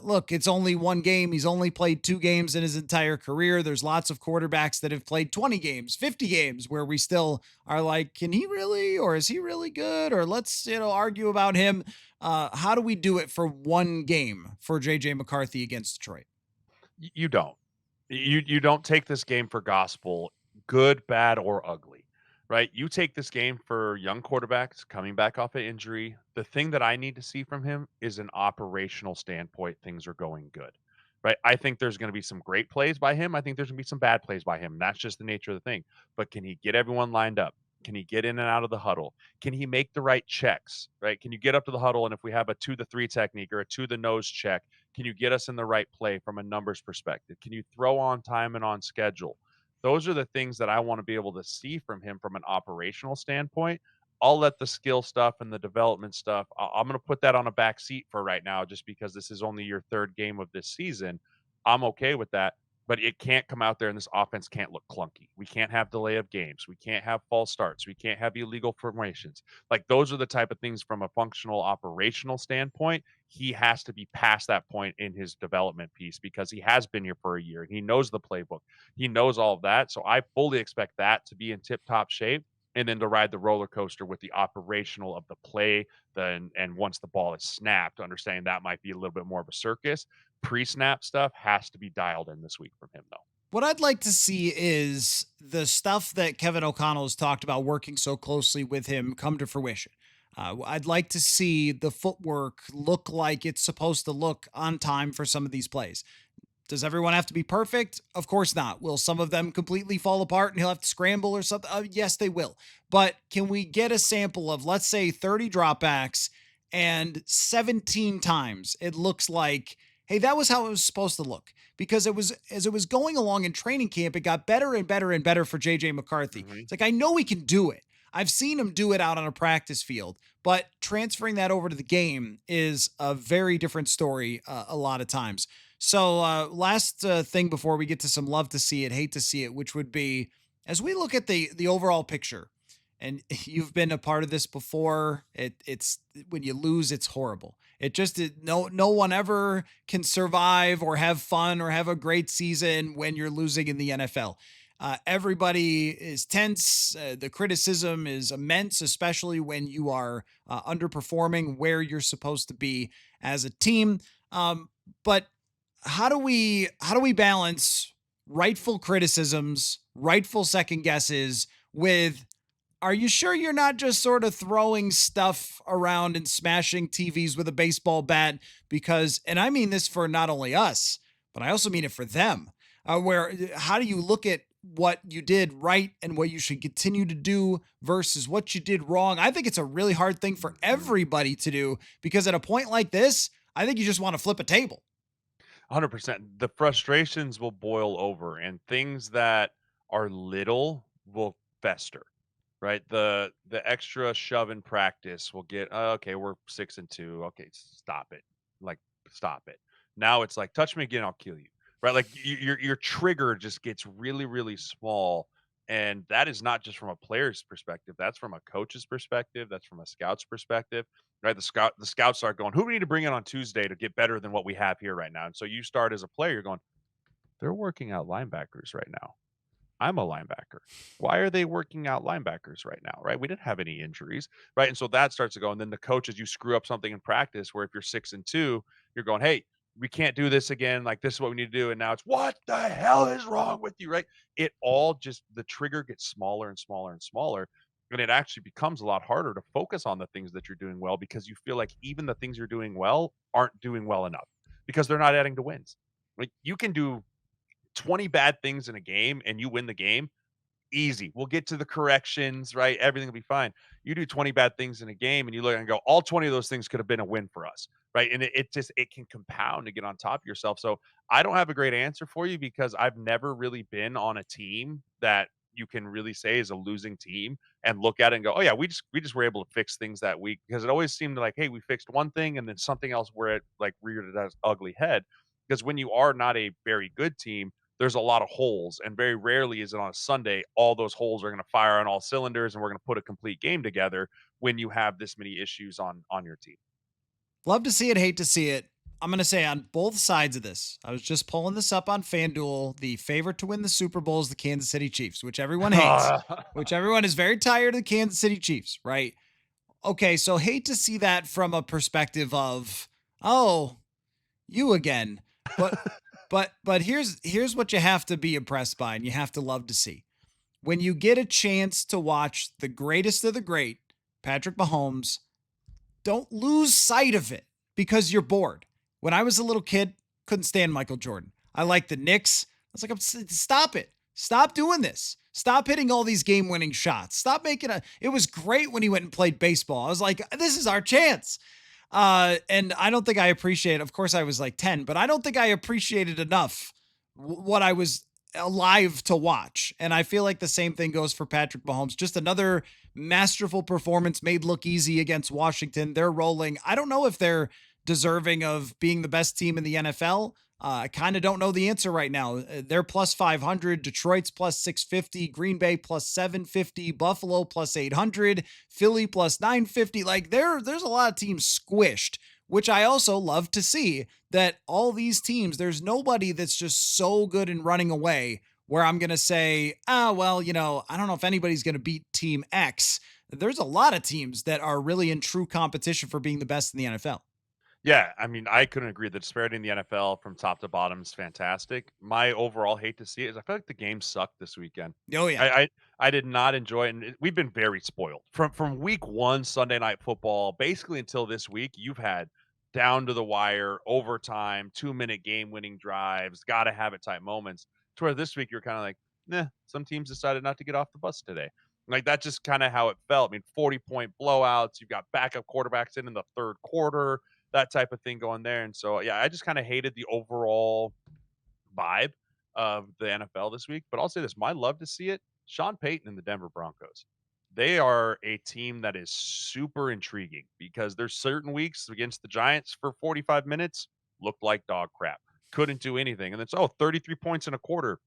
[SPEAKER 1] look, it's only one game. He's only played 2 games in his entire career. There's lots of quarterbacks that have played 20 games, 50 games, where we still are like, can he really, or is he really good? Or let's, argue about him. How do we do it for one game for JJ McCarthy against Detroit?
[SPEAKER 2] You don't. You don't take this game for gospel, good, bad, or ugly, right? You take this game for young quarterbacks coming back off an injury. The thing that I need to see from him is an operational standpoint, things are going good, right? I think there's going to be some great plays by him. I think there's going to be some bad plays by him. That's just the nature of the thing. But can he get everyone lined up? Can he get in and out of the huddle? Can he make the right checks, right? Can you get up to the huddle? And if we have a to the three technique or a to the nose check, can you get us in the right play from a numbers perspective? Can you throw on time and on schedule? Those are the things that I want to be able to see from him from an operational standpoint. I'll let the skill stuff and the development stuff, I'm going to put that on a back seat for right now, just because this is only your third game of this season. I'm okay with that, but it can't come out there and this offense can't look clunky. We can't have delay of games. We can't have false starts. We can't have illegal formations. Like those are the type of things from a functional operational standpoint. He has to be past that point in his development piece because he has been here for a year and he knows the playbook. He knows all of that. So I fully expect that to be in tip top shape and then to ride the roller coaster with the operational of the play. Then, and once the ball is snapped, understanding that might be a little bit more of a circus. Pre-snap stuff has to be dialed in this week from him, though.
[SPEAKER 1] What I'd like to see is the stuff that Kevin O'Connell has talked about working so closely with him come to fruition. I'd like to see the footwork look like it's supposed to look on time for some of these plays. Does everyone have to be perfect? Of course not. Will some of them completely fall apart and he'll have to scramble or something? Yes, they will. But can we get a sample of, let's say, 30 dropbacks and 17 times it looks like, hey, that was how it was supposed to look? Because it was, as it was going along in training camp, it got better and better and better for JJ McCarthy.
[SPEAKER 2] Mhm.
[SPEAKER 1] It's like, I know he can do it. I've seen him do it out on a practice field, but transferring that over to the game is a very different story a lot of times. So, last thing before we get to some love to see it, hate to see it, which would be as we look at the overall picture, and you've been a part of this before. It's when you lose, it's horrible. No one ever can survive or have fun or have a great season when you're losing in the NFL. Everybody is tense. The criticism is immense, especially when you are underperforming where you're supposed to be as a team. But how do we balance rightful criticisms, rightful second guesses with, are you sure you're not just sort of throwing stuff around and smashing TVs with a baseball bat? Because, and I mean this for not only us, but I also mean it for them. Where how do you look at what you did right and what you should continue to do versus what you did wrong? I think it's a really hard thing for
[SPEAKER 2] Mhm.
[SPEAKER 1] everybody to do because at a point like this, I think you just want to flip a table.
[SPEAKER 2] 100%. The frustrations will boil over and things that are little will fester, right? The extra shove in practice will get, "Oh, okay, we're 6-2. Okay, stop it. Like, stop it." Now it's like, touch me again, I'll kill you. Right? Like your trigger just gets really, really small. And that is not just from a player's perspective. That's from a coach's perspective. That's from a scout's perspective. Right. The scouts start going, who do we need to bring in on Tuesday to get better than what we have here right now? And so you start as a player, you're going, they're working out linebackers right now. I'm a linebacker. Why are they working out linebackers right now? Right. We didn't have any injuries. Right. And so that starts to go. And then the coaches, you screw up something in practice where if you're 6-2, you're going, hey, we can't do this again. Like this is what we need to do. And now it's what the hell is wrong with you? Right. It all just the trigger gets smaller and smaller and smaller. And it actually becomes a lot harder to focus on the things that you're doing well because you feel like even the things you're doing well aren't doing well enough because they're not adding to wins. Like you can do 20 bad things in a game and you win the game, easy. We'll get to the corrections, right? Everything will be fine. You do 20 bad things in a game and you look and go, all 20 of those things could have been a win for us, right? And it just it can compound to get on top of yourself. So I don't have a great answer for you because I've never really been on a team that you can really say is a losing team and look at it and go, oh yeah, we just were able to fix things that week because it always seemed like, hey, we fixed one thing and then something else where it like reared its ugly head. Because when you are not a very good team, there's a lot of holes, and very rarely is it on a Sunday, all those holes are gonna fire on all cylinders, and we're gonna put a complete game together when you have this many issues on your team.
[SPEAKER 1] Love to see it, hate to see it. I'm going to say on both sides of this, I was just pulling this up on FanDuel. The favorite to win the Super Bowl is the Kansas City Chiefs, which everyone hates, which everyone is very tired of the Kansas City Chiefs, right? Okay, so hate to see that from a perspective of, oh, you again. But But here's what you have to be impressed by and you have to love to see. When you get a chance to watch the greatest of the great, Patrick Mahomes, don't lose sight of it because you're bored. When I was a little kid, couldn't stand Michael Jordan. I liked the Knicks. I was like, stop it. Stop doing this. Stop hitting all these game-winning shots. Stop making a. It was great when he went and played baseball. I was like, this is our chance. And I don't think I appreciate. Of course, I was like 10, but I don't think I appreciated enough what I was alive to watch. And I feel like the same thing goes for Patrick Mahomes. Just another masterful performance made look easy against Washington. They're rolling. I don't know if they're deserving of being the best team in the NFL. I kind of don't know the answer right now. They're plus 500. Detroit's plus 650. Green Bay plus 750. Buffalo plus 800. Philly plus 950. Like there's a lot of teams squished, which I also love to see that all these teams, there's nobody that's just so good in running away where I'm going to say, well, I don't know if anybody's going to beat team X. There's a lot of teams that are really in true competition for being the best in the NFL.
[SPEAKER 2] Yeah, I mean, I couldn't agree. The disparity in the NFL from top to bottom is fantastic. My overall hate to see it is I feel like the game sucked this weekend.
[SPEAKER 1] Oh, yeah.
[SPEAKER 2] I did not enjoy it, and we've been very spoiled from week one Sunday night football basically until this week. You've had down to the wire, overtime, 2-minute game winning drives, got to have it type moments. To where this week you're kind of like, nah, some teams decided not to get off the bus today. Like that's just kind of how it felt. I mean, 40-point blowouts. You've got backup quarterbacks in the third quarter, that type of thing going there. And so, yeah, I just kind of hated the overall vibe of the NFL this week. But I'll say this: my love to see it. Sean Payton and the Denver Broncos. They are a team that is super intriguing because there's certain weeks against the Giants for 45 minutes looked like dog crap. Couldn't do anything. And it's 33 points in a quarter.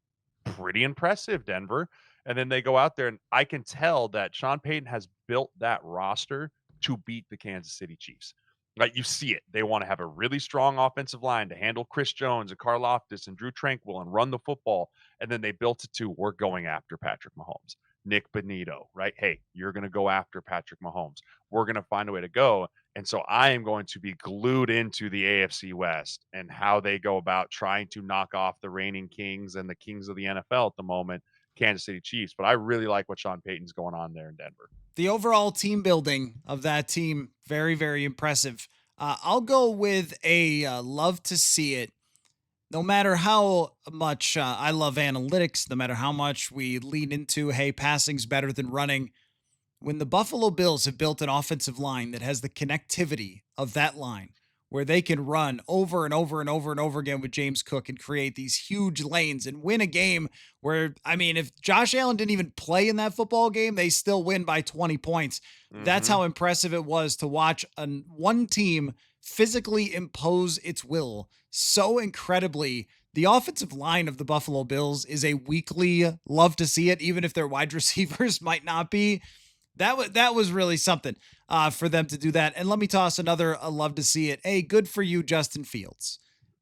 [SPEAKER 2] Pretty impressive, Denver. And then they go out there, and I can tell that Sean Payton has built that roster to beat the Kansas City Chiefs. Like you see it. They want to have a really strong offensive line to handle Chris Jones and Carl Loftus and Drew Tranquill and run the football. And then they built it to we're going after Patrick Mahomes. Nick Bonito, right? Hey, you're going to go after Patrick Mahomes. We're going to find a way to go. And so I am going to be glued into the AFC West and how they go about trying to knock off the reigning kings and the kings of the NFL at the moment, Kansas City Chiefs. But I really like what Sean Payton's going on there in Denver.
[SPEAKER 1] The overall team building of that team, very, very impressive. I'll go with a love to see it. No matter how much I love analytics, no matter how much we lean into, hey, passing's better than running, when the Buffalo Bills have built an offensive line that has the connectivity of that line, where they can run over and over and over and over again with James Cook and create these huge lanes and win a game where, I mean, if Josh Allen didn't even play in that football game, they still win by 20 points. That's
[SPEAKER 2] Mm-hmm.
[SPEAKER 1] how impressive it was to watch one team physically impose its will so incredibly. The offensive line of the Buffalo Bills is a weekly love to see it, even if their wide receivers might not be. That was really something for them to do that. And let me toss another love to see it. Hey, good for you, Justin Fields.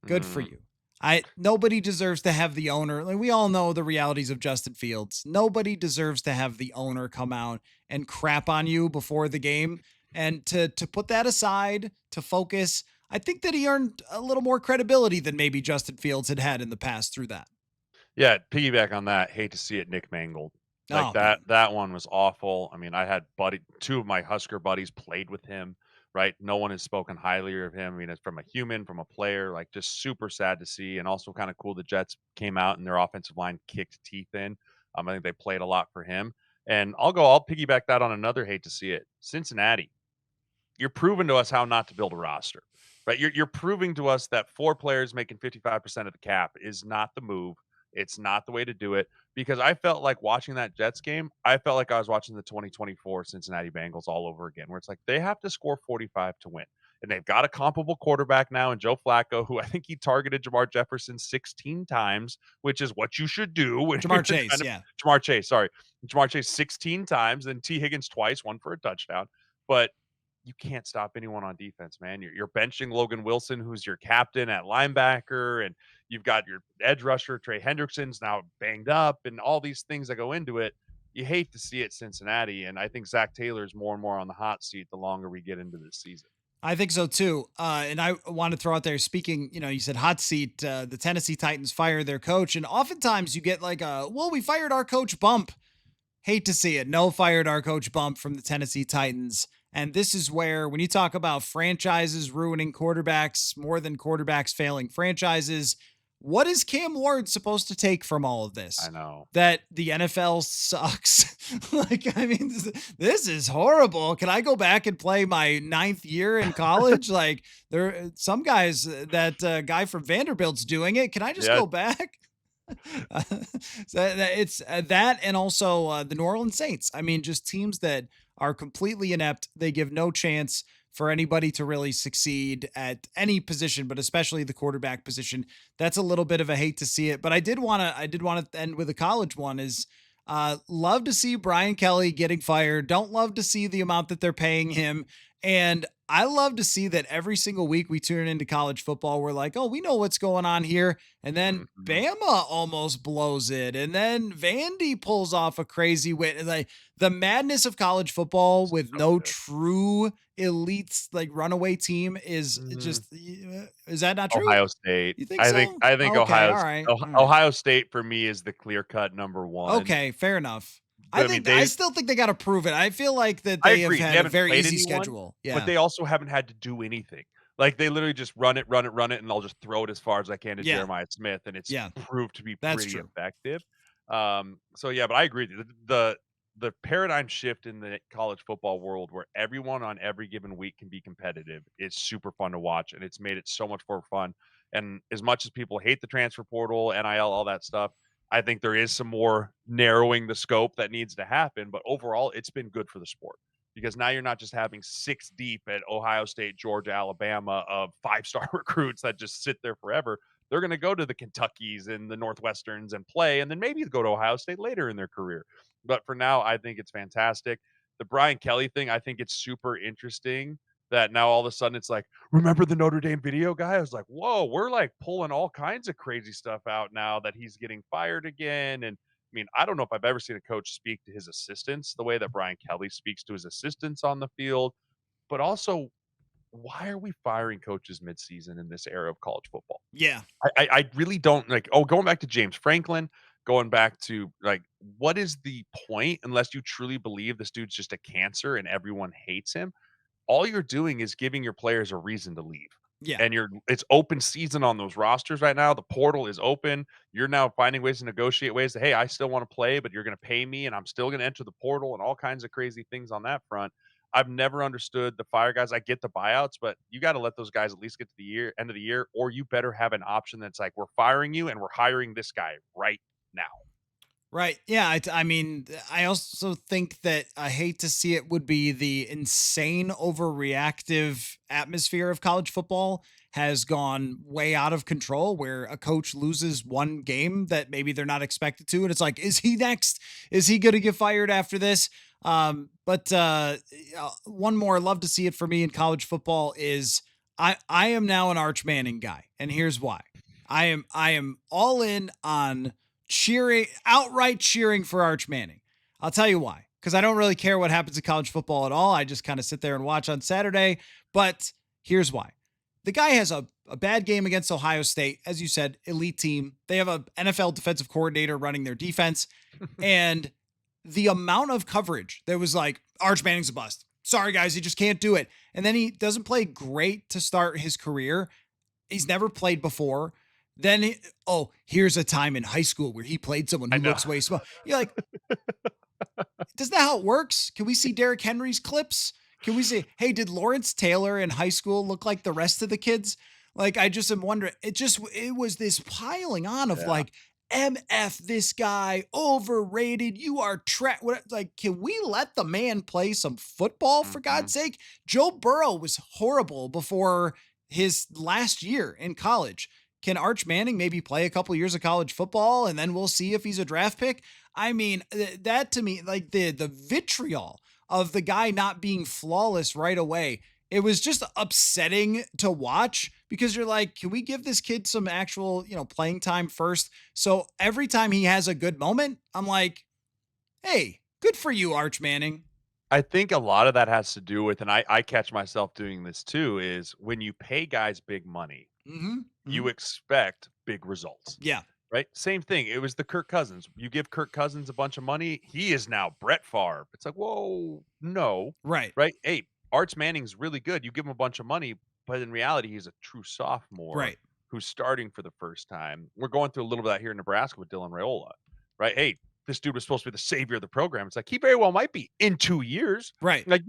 [SPEAKER 1] Good for
[SPEAKER 2] Mm.
[SPEAKER 1] you. Nobody deserves to have the owner. Like we all know the realities of Justin Fields. Nobody deserves to have the owner come out and crap on you before the game. And to put that aside, to focus, I think that he earned a little more credibility than maybe Justin Fields had in the past through that.
[SPEAKER 2] Yeah, piggyback on that. Hate to see it, Nick Mangold. Like
[SPEAKER 1] Oh man.
[SPEAKER 2] that one was awful. I mean, I had two of my Husker buddies played with him, right? No one has spoken highly of him. I mean, it's from a human, from a player, like just super sad to see. And also kind of cool the Jets came out and their offensive line kicked teeth in. I think they played a lot for him. And I'll piggyback that on another hate to see it. Cincinnati, you're proving to us how not to build a roster, right? You're proving to us that four players making 55% of the cap is not the move. It's not the way to do it because I felt like watching that Jets game, I felt like I was watching the 2024 Cincinnati Bengals all over again, where it's like they have to score 45 to win. And they've got a comparable quarterback now in Joe Flacco, who I think he targeted Jamar Jefferson 16 times, which is what you should do when
[SPEAKER 1] Jamar
[SPEAKER 2] you're
[SPEAKER 1] Chase,
[SPEAKER 2] trying to
[SPEAKER 1] yeah.
[SPEAKER 2] Jamar Chase, sorry. Jamar Chase 16 times, then T. Higgins twice, one for a touchdown. But you can't stop anyone on defense, man. You're benching Logan Wilson, who's your captain at linebacker, and you've got your edge rusher, Trey Hendrickson's now banged up, and all these things that go into it. You hate to see it, Cincinnati, and I think Zach Taylor is more and more on the hot seat the longer we get into this season.
[SPEAKER 1] I think so too. And I want to throw out there, speaking, you said hot seat, the Tennessee Titans fire their coach. And oftentimes you get like well, we fired our coach bump. Hate to see it. No, fired our coach bump from the Tennessee Titans. And this is where, when you talk about franchises ruining quarterbacks more than quarterbacks failing franchises, what is Cam Ward supposed to take from all of
[SPEAKER 2] I
[SPEAKER 1] this?
[SPEAKER 2] know.
[SPEAKER 1] That the NFL sucks. Like, I mean, this is horrible. Can I go back and play my ninth year in college? Like, there, some guys, that guy from Vanderbilt's doing it. Can I just
[SPEAKER 2] Yeah.
[SPEAKER 1] go back? Uh, it's that, and also the New Orleans Saints. I mean, just teams that are completely inept. They give no chance for anybody to really succeed at any position, but especially the quarterback position. That's a little bit of a hate to see it. But I did want to end with a college one. Is love to see Brian Kelly getting fired. Don't love to see the amount that they're paying him. And I love to see that every single week we tune into college football. We're like, oh, we know what's going on here. And then
[SPEAKER 2] Mhm.
[SPEAKER 1] Bama almost blows it. And then Vandy pulls off a crazy win. Like, the madness of college football with
[SPEAKER 2] So
[SPEAKER 1] no
[SPEAKER 2] good.
[SPEAKER 1] true elites, like runaway team, is
[SPEAKER 2] Mhm.
[SPEAKER 1] just, is that not true?
[SPEAKER 2] Ohio State.
[SPEAKER 1] You think
[SPEAKER 2] I think
[SPEAKER 1] so?
[SPEAKER 2] I think
[SPEAKER 1] Okay. All right. All right.
[SPEAKER 2] Ohio State for me is the clear cut number 1.
[SPEAKER 1] Okay. Fair enough.
[SPEAKER 2] But I mean,
[SPEAKER 1] I
[SPEAKER 2] they
[SPEAKER 1] still think they got to prove it. I feel like that
[SPEAKER 2] I
[SPEAKER 1] they have
[SPEAKER 2] agree. They
[SPEAKER 1] had a
[SPEAKER 2] haven't
[SPEAKER 1] very
[SPEAKER 2] played
[SPEAKER 1] easy
[SPEAKER 2] anyone,
[SPEAKER 1] schedule.
[SPEAKER 2] but
[SPEAKER 1] Yeah.
[SPEAKER 2] they also haven't had to do anything. Like, they literally just run it, run it, run it, and I'll just throw it as far as I can to
[SPEAKER 1] Yeah.
[SPEAKER 2] Jeremiah Smith, and it's
[SPEAKER 1] Yeah.
[SPEAKER 2] proved to be
[SPEAKER 1] That's
[SPEAKER 2] pretty
[SPEAKER 1] true.
[SPEAKER 2] effective. So yeah, but I agree with you. The paradigm shift in the college football world where everyone on every given week can be competitive is super fun to watch, and it's made it so much more fun. And as much as people hate the transfer portal, NIL, all that stuff, I think there is some more narrowing the scope that needs to happen. But overall, it's been good for the sport because now you're not just having six deep at Ohio State, Georgia, Alabama of five-star recruits that just sit there forever. They're going to go to the Kentuckys and the Northwesterns and play, and then maybe go to Ohio State later in their career. But for now, I think it's fantastic. The Brian Kelly thing, I think it's super interesting that now all of a sudden it's like, remember the Notre Dame video guy? I was like, whoa, we're like pulling all kinds of crazy stuff out now that he's getting fired again. And I mean, I don't know if I've ever seen a coach speak to his assistants the way that Brian Kelly speaks to his assistants on the field. But also, why are we firing coaches midseason in this era of college football?
[SPEAKER 1] Yeah.
[SPEAKER 2] I really don't like. Oh, going back to James Franklin, going back to like, what is the point unless you truly believe this dude's just a cancer and everyone hates him? All you're doing is giving your players a reason to leave.
[SPEAKER 1] Yeah.
[SPEAKER 2] And it's open season on those rosters right now. The portal is open. You're now finding ways to negotiate ways that, hey, I still want to play, but you're going to pay me and I'm still going to enter the portal and all kinds of crazy things on that front. I've never understood the fire guys. I get the buyouts, but you got to let those guys at least get to the end of the year, or you better have an option that's like, we're firing you and we're hiring this guy right now.
[SPEAKER 1] Right. Yeah. I mean, I also think that I hate to see it would be the insane overreactive atmosphere of college football has gone way out of control, where a coach loses one game that maybe they're not expected to. And it's like, is he next? Is he going to get fired after this? But one more, love to see it for me in college football is I am now an Arch Manning guy. And here's why. I am all in on cheering, outright cheering for Arch Manning. I'll tell you why. Because I don't really care what happens in college football at all. I just kind of sit there and watch on Saturday. But here's why. The guy has a bad game against Ohio State. As you said, elite team. They have a NFL defensive coordinator running their defense. And the amount of coverage that was like, Arch Manning's a bust. Sorry, guys, he just can't do it. And then he doesn't play great to start his career. He's never played before. Then, here's a time in high school where he played someone
[SPEAKER 2] I
[SPEAKER 1] who
[SPEAKER 2] know.
[SPEAKER 1] looks way small. You're like, isn't that how it works? Can we see Derrick Henry's clips? Can we say, hey, did Lawrence Taylor in high school look like the rest of the kids? Like, I just am wondering. It was this piling on of
[SPEAKER 2] Yeah.
[SPEAKER 1] like, MF this guy, overrated. You are what, like, can we let the man play some football for
[SPEAKER 2] Hmm.
[SPEAKER 1] God's sake? Joe Burrow was horrible before his last year in college. Can Arch Manning maybe play a couple years of college football and then we'll see if he's a draft pick? I mean, that to me, like the vitriol of the guy not being flawless right away, it was just upsetting to watch because you're like, can we give this kid some actual, playing time first? So every time he has a good moment, I'm like, hey, good for you, Arch Manning.
[SPEAKER 2] I think a lot of that has to do with, and I catch myself doing this too, is when you pay guys big money,
[SPEAKER 1] Mm-hmm.
[SPEAKER 2] you
[SPEAKER 1] Hmm.
[SPEAKER 2] expect big results.
[SPEAKER 1] Yeah.
[SPEAKER 2] Right? Same thing. It was the Kirk Cousins. You give Kirk Cousins a bunch of money, he is now Brett Favre. It's like, whoa, no.
[SPEAKER 1] Right.
[SPEAKER 2] Right? Hey, Arch Manning's really good. You give him a bunch of money, but in reality, he's a true sophomore
[SPEAKER 1] Right.
[SPEAKER 2] who's starting for the first time. We're going through a little bit of that here in Nebraska with Dylan Raiola. Right? Hey, this dude was supposed to be the savior of the program. It's like he very well might be in 2 years.
[SPEAKER 1] Right.
[SPEAKER 2] Like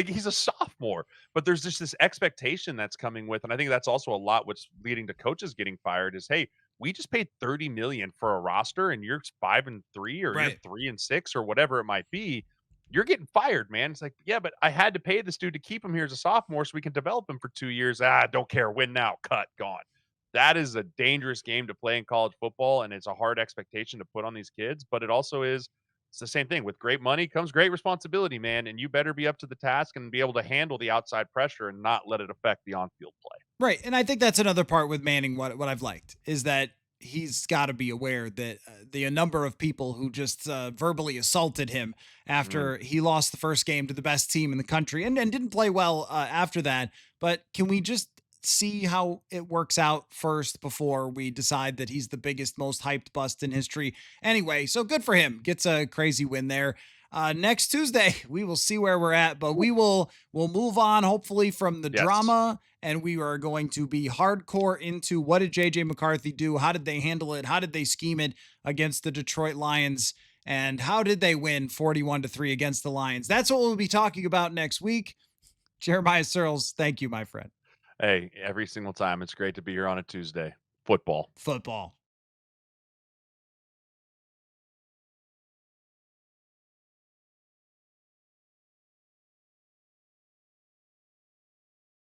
[SPEAKER 2] he's a sophomore, but there's just this expectation that's coming with, and I think that's also a lot what's leading to coaches getting fired is, hey, we just paid 30 million for a roster and you're 5-3 or you're
[SPEAKER 1] Right.
[SPEAKER 2] 3-6 or whatever it might be. You're getting fired, man. It's like, yeah, but I had to pay this dude to keep him here as a sophomore so we can develop him for 2 years. Don't care. Win now. Cut. Gone. That is a dangerous game to play in college football, and it's a hard expectation to put on these kids. But it also is, it's the same thing. With great money comes great responsibility, man. And you better be up to the task and be able to handle the outside pressure and not let it affect the on-field play.
[SPEAKER 1] Right. And I think that's another part with Manning. What I've liked is that he's got to be aware that the number of people who just verbally assaulted him
[SPEAKER 2] Mm,
[SPEAKER 1] after he lost the first game to the best team in the country and didn't play well after that. But can we just see how it works out first before we decide that he's the biggest, most hyped bust in history? Anyway, so good for him. Gets a crazy win there. Next Tuesday, we will see where we're at, but we'll move on hopefully from the
[SPEAKER 2] yes.
[SPEAKER 1] drama, and we are going to be hardcore into what did JJ McCarthy do? How did they handle it? How did they scheme it against the Detroit Lions? And how did they win 41-3 against the Lions? That's what we'll be talking about next week. Jeremiah Sirles, thank you, my friend.
[SPEAKER 2] Hey, every single time. It's great to be here on a Tuesday. Football.
[SPEAKER 1] Football.